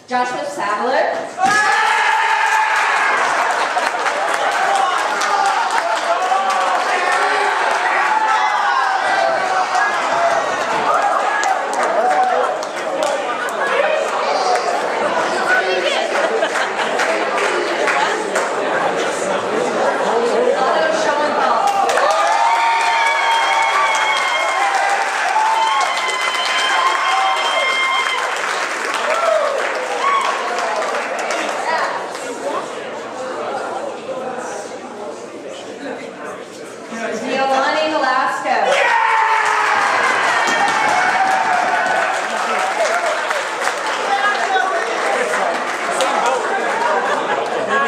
Joshua Sadler.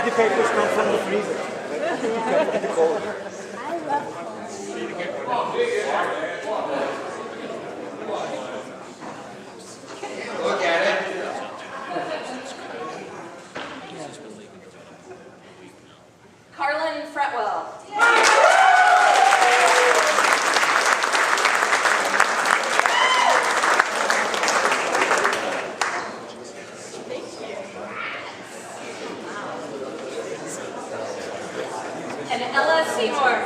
Papers come from the freezer. I love Look at it. Carlin Fretwell. And Ella Seymour.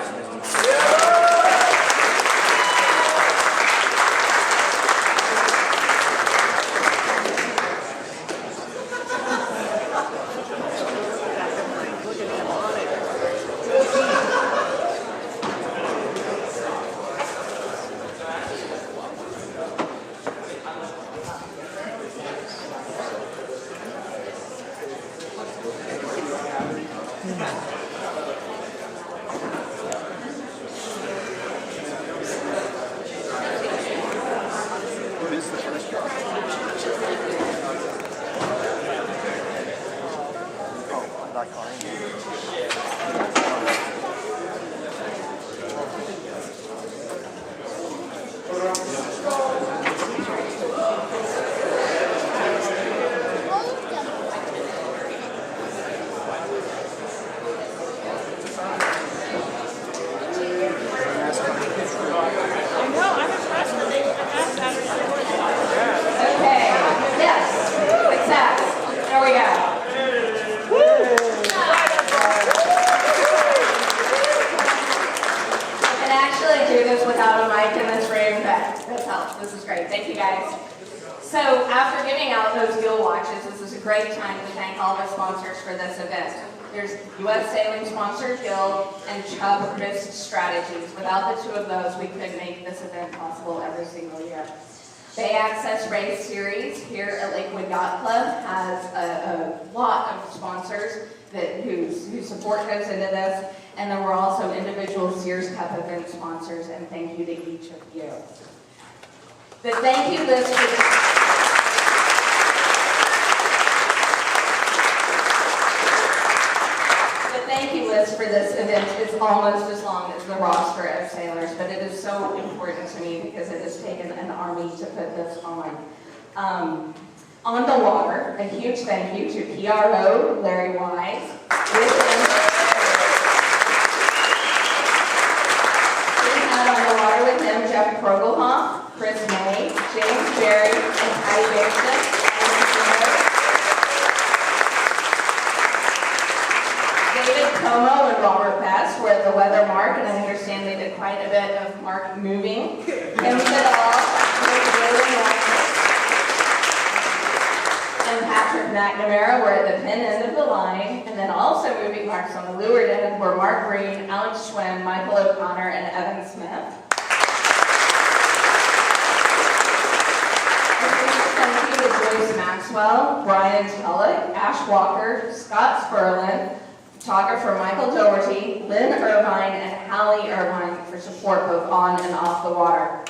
This is great. Thank you, guys. So after giving out those Gill watches, this is a great time to thank all the sponsors for this event. There's U.S. Sailing sponsor Gill and CHUBB U.S. Strategies. Without the two of those, we couldn't make this event possible every single year. Bay Access Race Series here at Lakewood Yacht Club has a lot of sponsors whose support goes into this, and then we're also individual Sears Cup event sponsors, and thank you to each of you. The thank you list for this event is almost as long as the roster of sailors, but it is so important to me because it has taken an army to put this on. On the water, a huge thank you to PRO Larry Wise. We had on the water with him Jeff Progelhoff, Chris May, James Berry, and Patty Bakerson. David Como and Robert Best were at the weather mark, and I understand they did quite a bit of mark moving. Kim Siddall, and Patrick McNamara were at the pin end of the line, and then also moving marks on the leeward end were Mark Green, Alex Schwinn, Michael O'Connor, and Evan Smith. Thank you to Joyce Maxwell, Brian Tullock, Ash Walker, Scott Sperlin, photographer Michael Doherty, Lynn Irvine, and Hallie Irvine for support both on and off the water.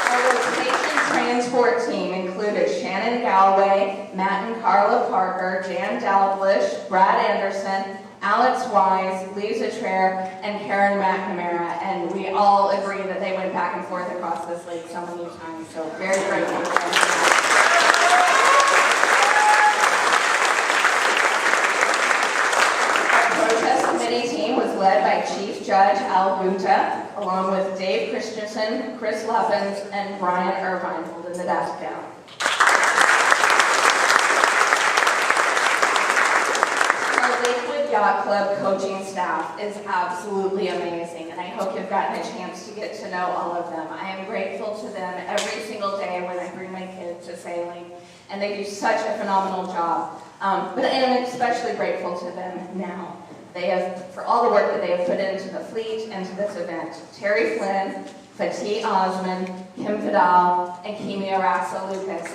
Our rotation transport team included Shannon Galloway, Matt and Carla Parker, Jan Dalglish, Brad Anderson, Alex Wise, Lisa Traer, and Karen McNamara, and we all agree that they went back and forth across this lake so many times, so very grateful for them. Our protest committee team was led by Chief Judge Al Bunta, along with Dave Christensen, Chris Levens, and Brian Irvine holding the desk down. Our Lakewood Yacht Club coaching staff is absolutely amazing, and I hope you've gotten a chance to get to know all of them. I am grateful to them every single day when I bring my kids to sailing, and they do such a phenomenal job. But I am especially grateful to them now. They have, for all the work that they have put into the fleet and to this event. Terry Flynn, Fatih Osman, Kim Vidal, and Kimia Rasa Lucas.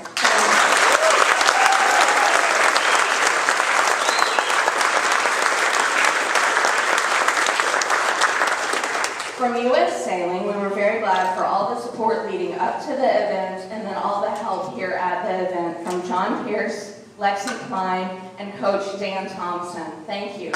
From U.S. Sailing, we were very glad for all the support leading up to the event and then all the help here at the event from John Pierce, Lexi Klein, and Coach Dan Thompson. Thank you.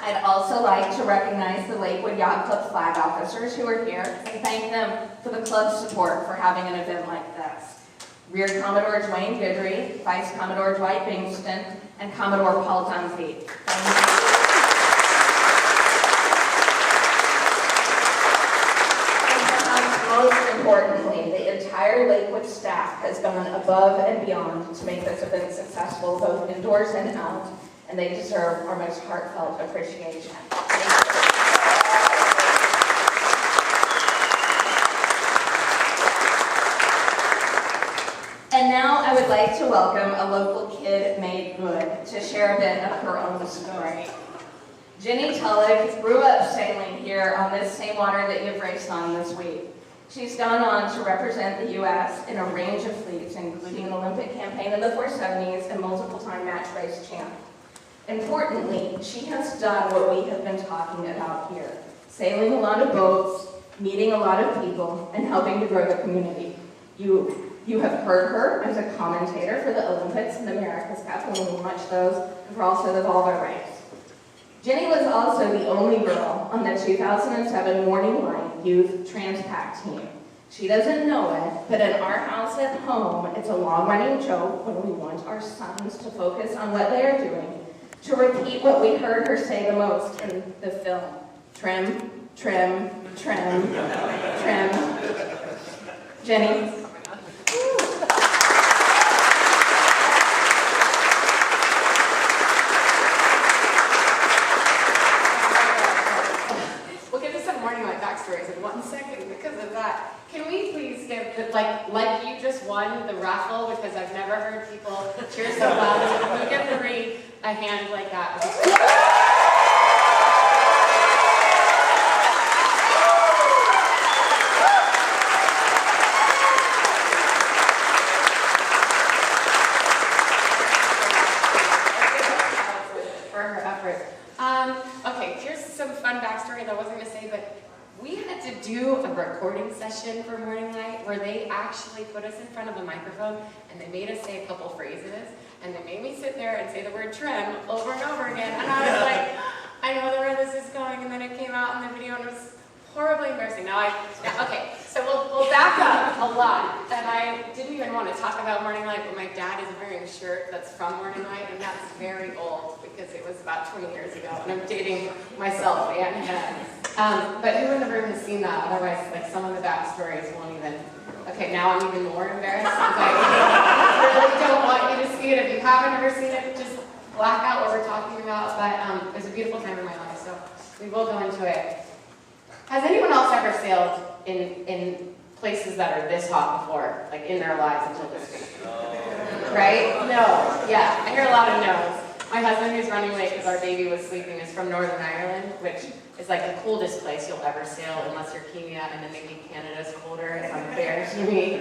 I'd also like to recognize the Lakewood Yacht Club flag officers who are here and thank them for the club's support for having an event like this. Rear Commodore Dwayne Goodry, Vice Commodore Dwight Bingston, and Commodore Paul Dunphy. Most importantly, the entire Lakewood staff has gone above and beyond to make this event successful, both indoors and out, and they deserve our most heartfelt appreciation. And now I would like to welcome a local kid made good to share a bit of her own story. Jenny Tulloch grew up sailing here on this same water that you've raced on this week. She's gone on to represent the U.S. in a range of fleets, including an Olympic campaign in the 470s and multiple-time match race champ. Importantly, she has done what we have been talking about here, sailing a lot of boats, meeting a lot of people, and helping to grow the community. You have heard her as a commentator for the Olympics and the America's Cup when we watch those, and for also the Volvo race. Jenny was also the only girl on the 2007 Morning Line Youth Transpac team. She doesn't know it, but in our house at home, it's a long-running joke when we want our sons to focus on what they are doing, to repeat what we heard her say the most in the film. Trim, trim, trim, trim. Jenny? In 1 second because of that. Can we please give the, like you just won the raffle, because I've never heard people cheer so loud. So can we give Marie a hand like that? For her effort. Okay, here's some fun backstory that I wasn't going to say, but we had to do a recording session for Morning Light where they actually put us in front of a microphone and they made us say a couple phrases, and they made me sit there and say the word trim over and over again, and I was like, I know where this is going, and then it came out in the video and it was horribly embarrassing. Okay, so we'll back up a lot, and I didn't even want to talk about Morning Light, but my dad is wearing a shirt that's from Morning Light, and that's very old because it was about 20 years ago, and I'm dating myself and him. But who in the room has seen that? Otherwise, like, some of the backstories won't even. Okay, now I'm even more embarrassed because I really don't want you to see it. If you haven't ever seen it, just black out what we're talking about. But it was a beautiful time in my life, so we will go into it. Has anyone else ever sailed in places that are this hot before, like in their lives until this week? Right? No. Yeah, I hear a lot of no's. My husband, who's running late because our baby was sleeping, is from Northern Ireland, which is like the coldest place you'll ever sail unless you're Kenya, and then maybe Canada's colder. It's unfair to me.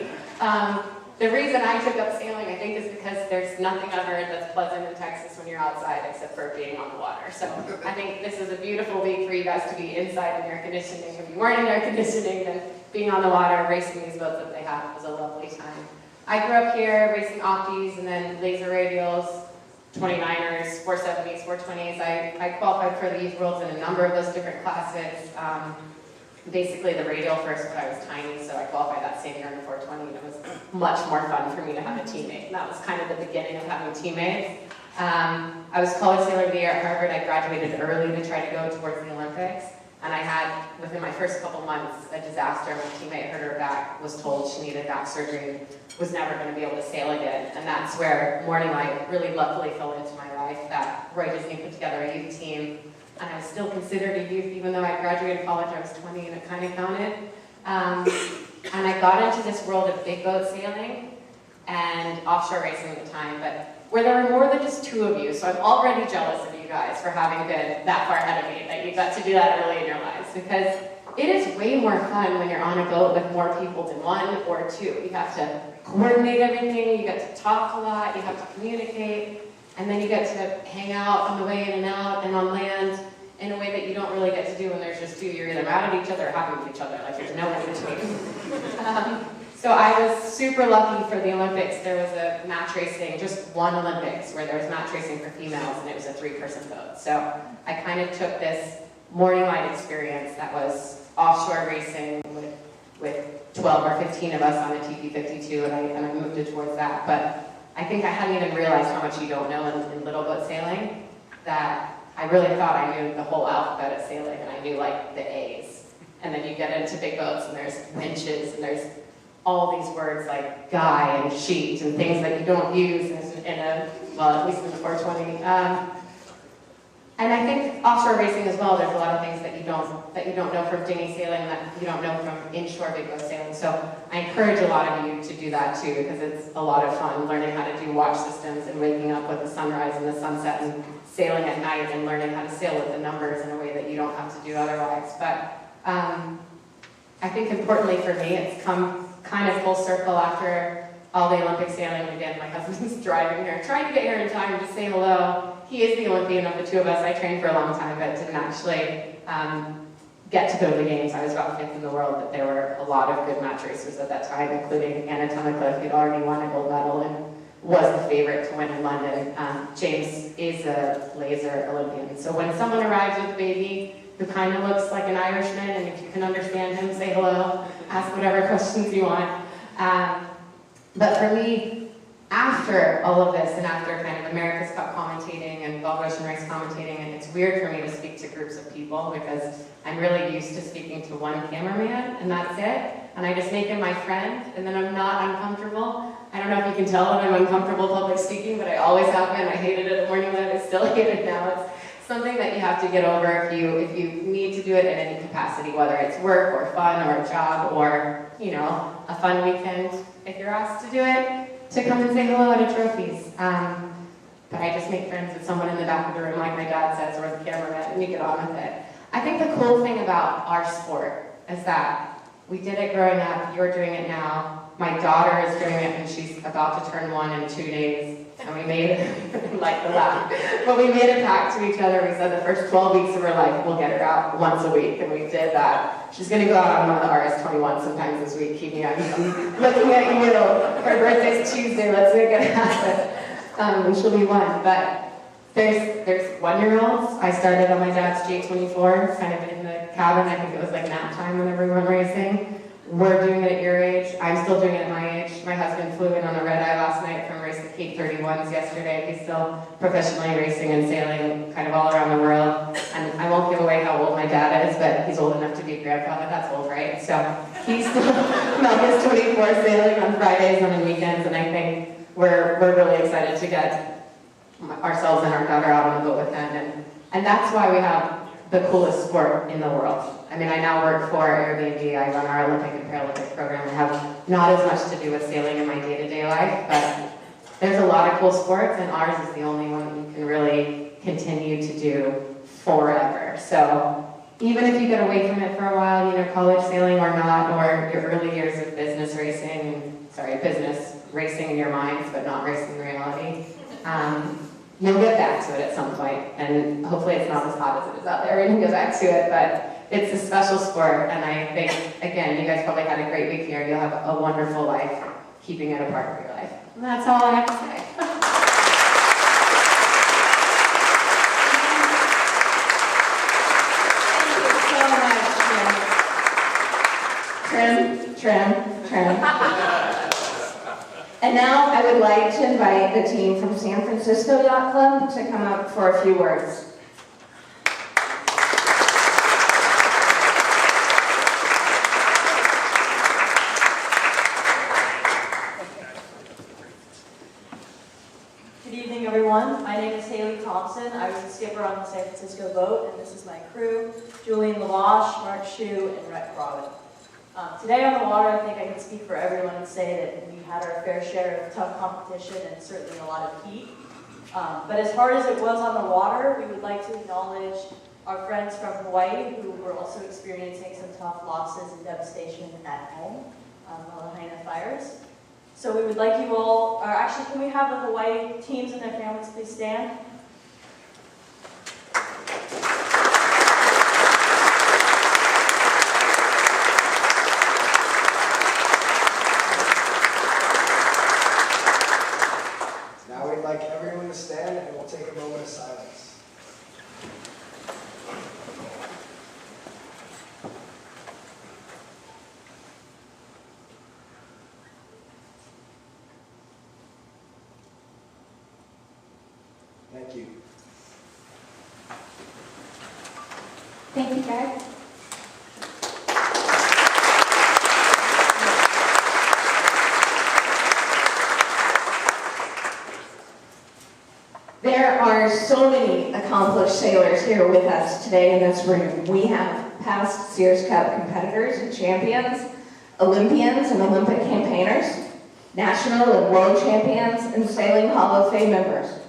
The reason I took up sailing, I think, is because there's nothing I've heard that's pleasant in Texas when you're outside except for being on the water. So I think this is a beautiful week for you guys to be inside in air conditioning. If you weren't in air conditioning, then being on the water, racing these boats that they have was a lovely time. I grew up here racing Optis and then laser radials, 29ers, 470s, 420s. I qualified for the youth worlds in a number of those different classes. basically the radial first, but I was tiny, so I qualified that same year in the 420, and it was much more fun for me to have a teammate. And that was kind of the beginning of having teammates. I was college sailor of the year at Harvard. I graduated early to try to go towards the Olympics. And I had, within my first couple months, a disaster. My teammate hurt her back, was told she needed back surgery, was never going to be able to sail again. And that's where Morning Light really luckily fell into my life, that Roy Disney put together a youth team. And I was still considered a youth, even though I graduated college, I was 20 and it kind of counted. And I got into this world of big boat sailing and offshore racing at the time, but where there were more than just two of you, so I'm already jealous of you guys for having been that far ahead of me, that you got to do that early in your lives, because it is way more fun when you're on a boat with more people than one or two. You have to coordinate everything, you get to talk a lot, you have to communicate, and then you get to hang out on the way in and out and on land in a way that you don't really get to do when there's just two. You're either mad at each other or happy with each other, like there's no in between. So I was super lucky for the Olympics. There was a match racing, just one Olympics, where there was match racing for females, and it was a 3-person boat. So I kind of took this Morning Light experience that was offshore racing with 12 or 15 of us on a TP52, and I moved it towards that. But I think I hadn't even realized how much you don't know in little boat sailing, that I really thought I knew the whole alphabet of sailing, and I knew like the A's. And then you get into big boats, and there's winches, and there's all these words like guy and sheet and things that you don't use in a, well, at least in the 420. And I think offshore racing as well, there's a lot of things that you don't know from dinghy sailing, that you don't know from inshore big boat sailing. So I encourage a lot of you to do that too, because it's a lot of fun learning how to do watch systems and waking up with the sunrise and the sunset and sailing at night and learning how to sail with the numbers in a way that you don't have to do otherwise. But I think importantly for me, it's come kind of full circle after all the Olympic sailing. Again, my husband's driving here, trying to get here in time to say hello. He is the Olympian of the two of us. I trained for a long time, but didn't actually get to go to the games. I was about 5th in the world, but there were a lot of good match racers at that time, including Anna Tunnicliffe, who'd already won a gold medal and was the favorite to win in London. James is a laser Olympian. So when someone arrives with a baby who kind of looks like an Irishman, and if you can understand him, say hello, ask whatever questions you want. But for me, after all of this, and after kind of America's Cup commentating and Gulf Ocean Race commentating, and it's weird for me to speak to groups of people because I'm really used to speaking to one cameraman, and that's it. And I just make him my friend, and then I'm not uncomfortable. I don't know if you can tell that I'm uncomfortable public speaking, but I always have been. I hated it at Morning Light, I still hate it now. It's something that you have to get over if you need to do it in any capacity, whether it's work or fun or a job or, you know, a fun weekend. If you're asked to do it, to come and say hello at a trophies. But I just make friends with someone in the back of the room, like my dad says, or the cameraman, and you get on with it. I think the cool thing about our sport is that we did it growing up, you're doing it now. My daughter is doing it, and she's about to turn 1 in 2 days. And we made, like the laugh, but we made a pact to each other. We said the first 12 weeks of her life, we'll get her out once a week, and we did that. She's going to go out on one of the RS-21 sometimes this week, keeping on looking at you. Her birthday's Tuesday, let's make it happen. And she'll be 1. But there's 1-year-olds. I started on my dad's J24, kind of in the cabin. I think it was like nap time whenever we went racing. We're doing it at your age. I'm still doing it at my age. My husband flew in on a red-eye last night from racing Cape 31s yesterday. He's still professionally racing and sailing kind of all around the world. And I won't give away how old my dad is, but he's old enough to be a grandfather. That's old, right? So he's still Melvin's 24 sailing on Fridays and on weekends, and I think we're really excited to get ourselves and our daughter out on the boat with him. And that's why we have the coolest sport in the world. I mean, I now work for Airbnb. I run our Olympic and Paralympic program. I have not as much to do with sailing in my day-to-day life, but there's a lot of cool sports, and ours is the only one that you can really continue to do forever. So even if you get away from it for a while, you know, college sailing or not, or your early years of business racing in your minds, but not racing in reality, you'll get back to it at some point, and hopefully it's not as hot as it is out there when you get back to it, but it's a special sport, and I think, again, you guys probably had a great week here. You'll have a wonderful life keeping it a part of your life. And that's all I have to say. Thank you so much, Kim. Trim. And now I would like to invite the team from San Francisco Yacht Club to come up for a few words. Good evening, everyone. My name is Haley Thompson. I was the skipper on the San Francisco boat, and this is my crew, Julian Lavash, Mark Shue, and Rhett Robin. Today on the water, I think I can speak for everyone and say that we had our fair share of tough competition and certainly a lot of heat. But as hard as it was on the water, we would like to acknowledge our friends from Hawaii who were also experiencing some tough losses and devastation at home on the Lahaina fires. So we would like you all, or actually can we have the Hawaii teams and their families please stand? Now we'd like everyone to stand and we'll take a moment of silence. Thank you. Thank you, guys. There are so many accomplished sailors here with us today in this room. We have past Sears Cup competitors and champions, Olympians and Olympic campaigners, national and world champions, and Sailing Hall of Fame members.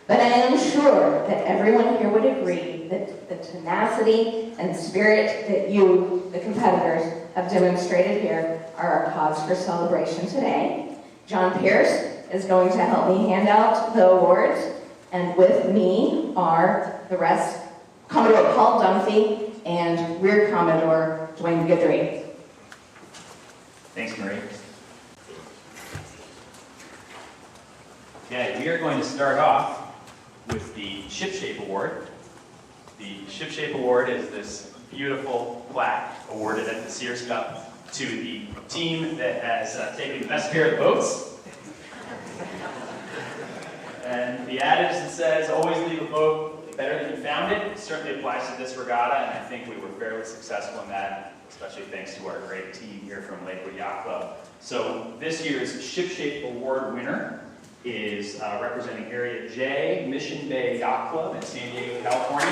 But I am sure that everyone here would agree that the tenacity and spirit that you, the competitors, have demonstrated here are a cause for celebration today. John Pierce is going to help me hand out the awards, and with me are the rest, Commodore Paul Dunphy and Rear Commodore Dwayne Guidry. Thanks, Marie. Okay, we are going to start off with the Ship Shape Award. The Ship Shape Award is this beautiful plaque awarded at the Sears Cup to the team that has taken the best care of the boats. And the adage that says, always leave a boat better than you found it, certainly applies to this regatta, and I think we were fairly successful in that, especially thanks to our great team here from Lakewood Yacht Club. So this year's Ship Shape Award winner is representing Area J, Mission Bay Yacht Club in San Diego, California.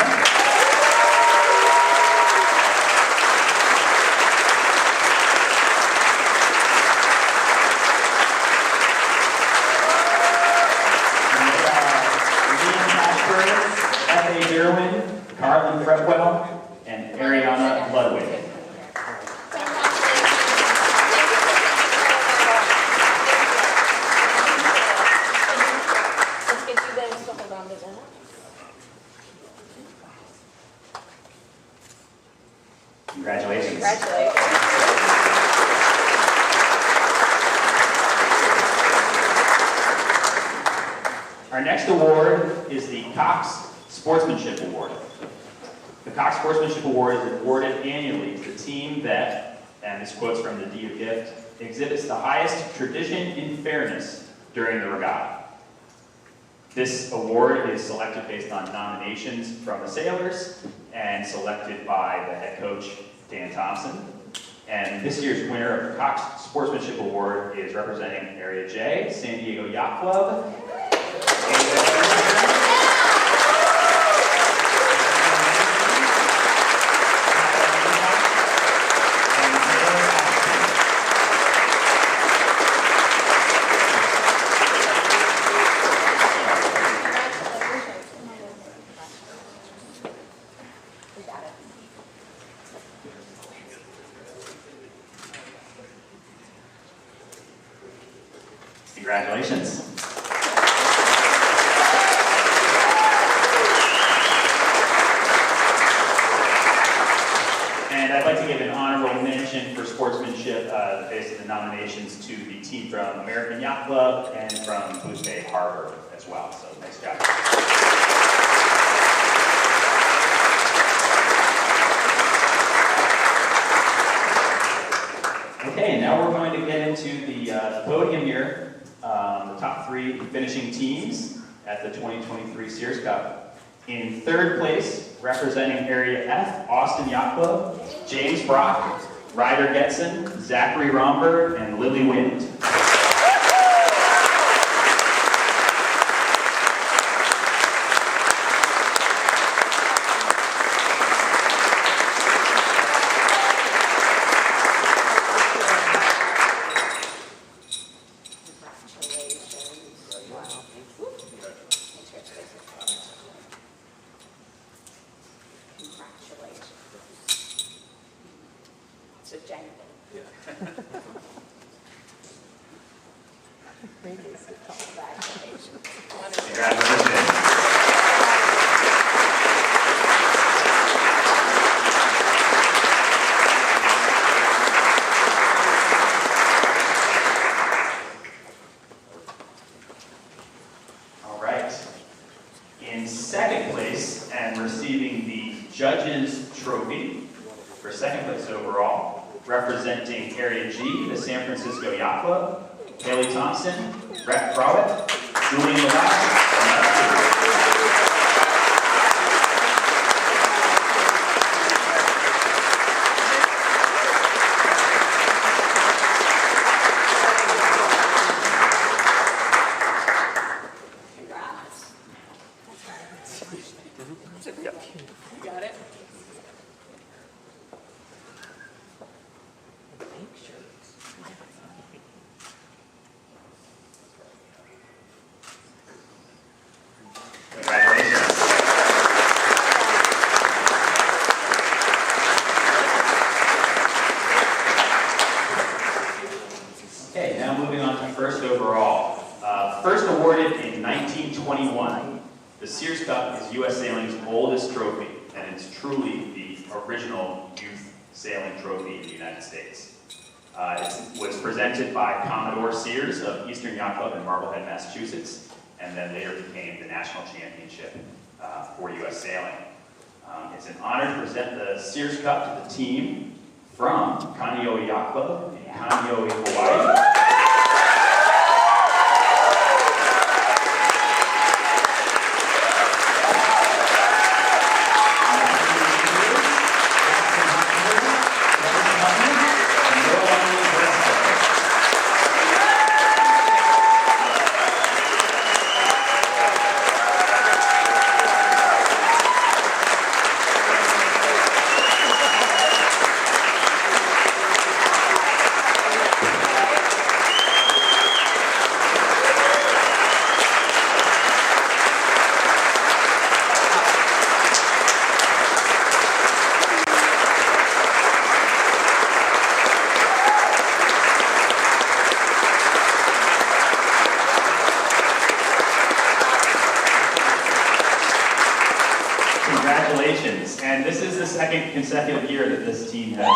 F.A. Derwin, Carlin Fretwell, and Ariana Ludwig. Congratulations. Congratulations. Our next award is the Cox Sportsmanship Award. The Cox Sportsmanship Award is awarded annually to the team that, and this quote's from the Deed of Gift, exhibits the highest tradition in fairness during the regatta. This award is selected based on nominations from the sailors and selected by the head coach, Dan Thompson. And this year's winner of the Cox Sportsmanship Award is representing Area J, San Diego Yacht Club. Congratulations. And I'd like to give an honorable mention for sportsmanship based on the nominations to the team from American Yacht Club and from Blue Bay Harbor as well. So nice job. Okay, and now we're podium here, the top 3 finishing teams at the 2023 Sears Cup. In 3rd place, representing Area F, Austin Yacht Club, James Brock, Ryder Getson, Zachary Romberg, and Lily Wind. So genuine. Congratulations. All right. In 2nd place and receiving the judges' trophy for 2nd place overall, representing Area G, the San Francisco Yacht Club, Haley Thompson, Rhett Crowett, Julian Lakewood, Congrats. You got it? Congratulations. Okay, now moving on to 1st overall. First awarded in 1921, the Sears Cup is U.S. Sailing's oldest trophy, and it's truly the original youth sailing trophy in the United States. It was presented by Commodore Sears of Eastern Yacht Club in Marblehead, Massachusetts, and then later became the national championship for U.S. Sailing. It's an honor to present the Sears Cup to the team from Kaneohe Yacht Club in Kaneohe, Hawaii. Congratulations. And this is the 2nd consecutive year that this team has won.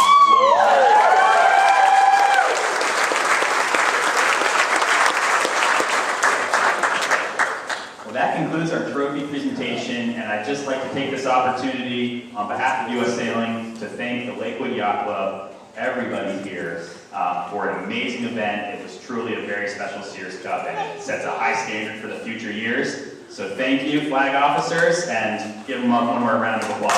Well, that concludes our trophy presentation, and I'd just like to take this opportunity on behalf of U.S. Sailing to thank the Lakewood Yacht Club, everybody here, for an amazing event. It was truly a very special Sears Cup, and it sets a high standard for the future years. So thank you, flag officers, and give them one more round of applause.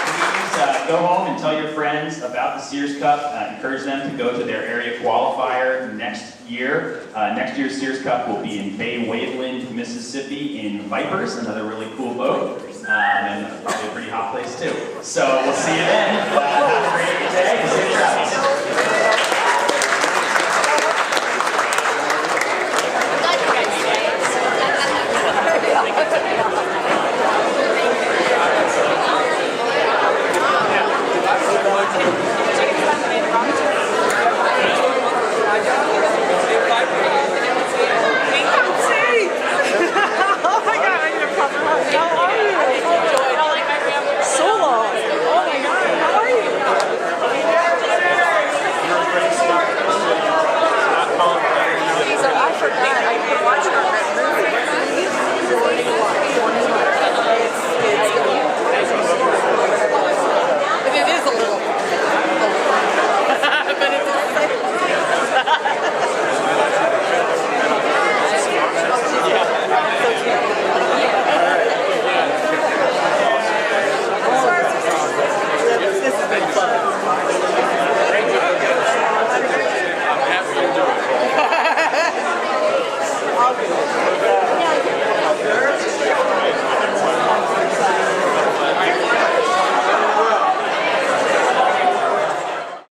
Please go home and tell your friends about the Sears Cup. Encourage them to go to their area qualifier next year. Next year's Sears Cup will be in Bay Waveland, Mississippi in Vipers, another really cool boat. And probably a pretty hot place too. So we'll see you then. Have a great day and safe travels.